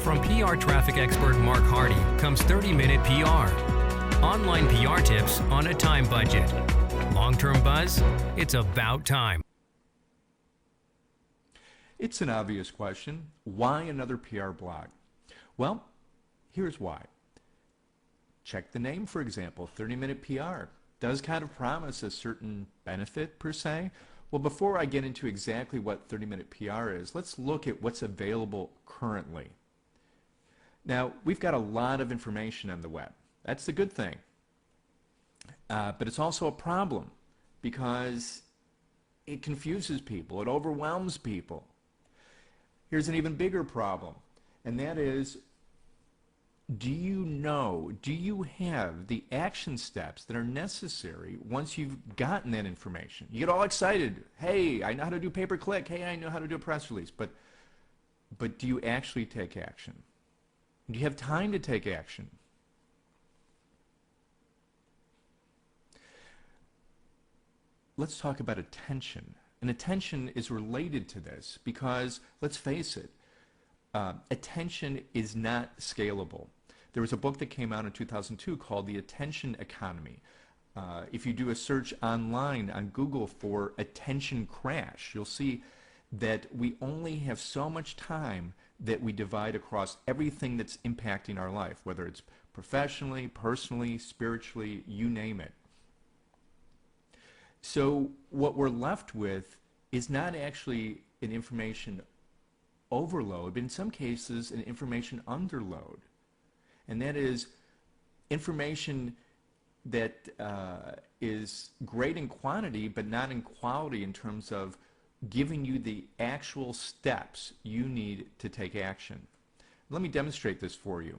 From PR traffic expert Mark Hardy comes 30-minute PR. Online PR tips on a time budget. Long-term buzz? It's about time. It's an obvious question. Why another PR blog? Well, here's why. Check the name, for example, 30-minute PR. Does kind of promise a certain benefit per se. Well, before I get into exactly what 30-minute PR is, let's look at what's available currently. Now, we've got a lot of information on the web. That's the good thing. But it's also a problem because it confuses people. It overwhelms people. Here's an even bigger problem, and that is, do you have the action steps that are necessary once you've gotten that information? You get all excited. Hey, I know how to do pay-per-click. Hey, I know how to do a press release. But do you actually take action? Do you have time to take action? Let's talk about attention. And attention is related to this because, let's face it, attention is not scalable. There was a book that came out in 2002 called The Attention Economy. If you do a search online on Google for attention crash, you'll see that we only have so much time that we divide across everything that's impacting our life, whether it's professionally, personally, spiritually, you name it. So what we're left with is not actually an information overload, but in some cases an information underload. And that is information that is great in quantity but not in quality in terms of giving you the actual steps you need to take action. Let me demonstrate this for you.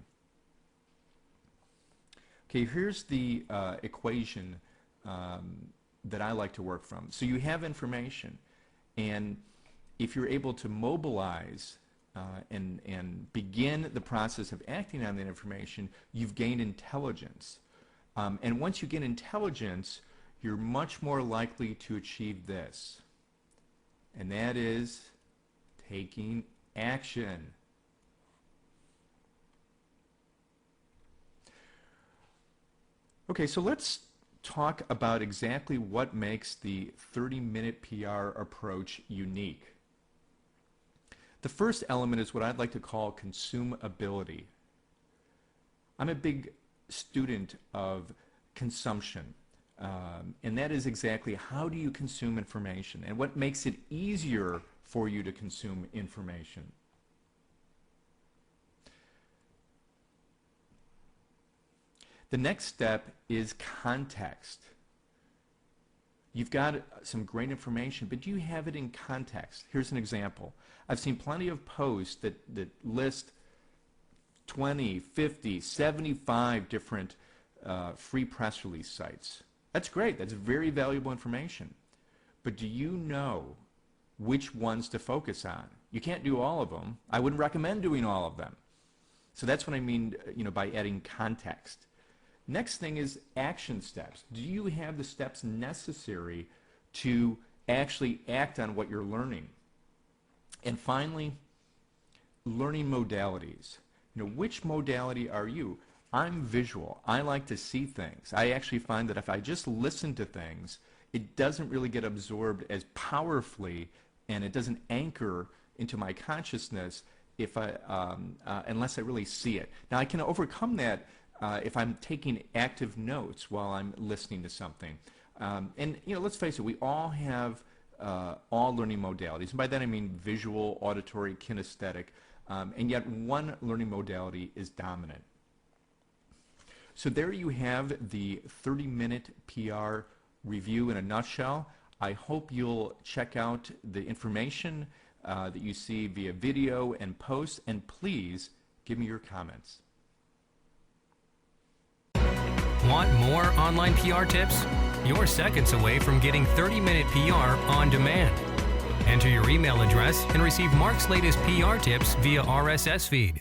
Okay, here's the equation that I like to work from. So you have information, and if you're able to mobilize and begin the process of acting on that information, you've gained intelligence. And once you get intelligence, you're much more likely to achieve this, and that is taking action. Okay, so let's talk about exactly what makes the 30-minute PR approach unique. The first element is what I'd like to call consumability. I'm a big student of consumption, and that is exactly how do you consume information and what makes it easier for you to consume information. The next step is context. You've got some great information, but do you have it in context? Here's an example. I've seen plenty of posts that list 20, 50, 75 different free press release sites. That's great. That's very valuable information. But do you know which ones to focus on? You can't do all of them. I wouldn't recommend doing all of them. So that's what I mean, by adding context. Next thing is action steps. Do you have the steps necessary to actually act on what you're learning? And finally, learning modalities. Which modality are you? I'm visual. I like to see things. I actually find that if I just listen to things, it doesn't really get absorbed as powerfully, and it doesn't anchor into my consciousness if unless I really see it. Now, I can overcome that if I'm taking active notes while I'm listening to something. And let's face it, we all have all learning modalities. And by that I mean visual, auditory, kinesthetic, and yet one learning modality is dominant. So there you have the 30-minute PR review in a nutshell. I hope you'll check out the information that you see via video and posts, and please give me your comments. Want more online PR tips? You're seconds away from getting 30-minute PR on demand. Enter your email address and receive Mark's latest PR tips via RSS feed.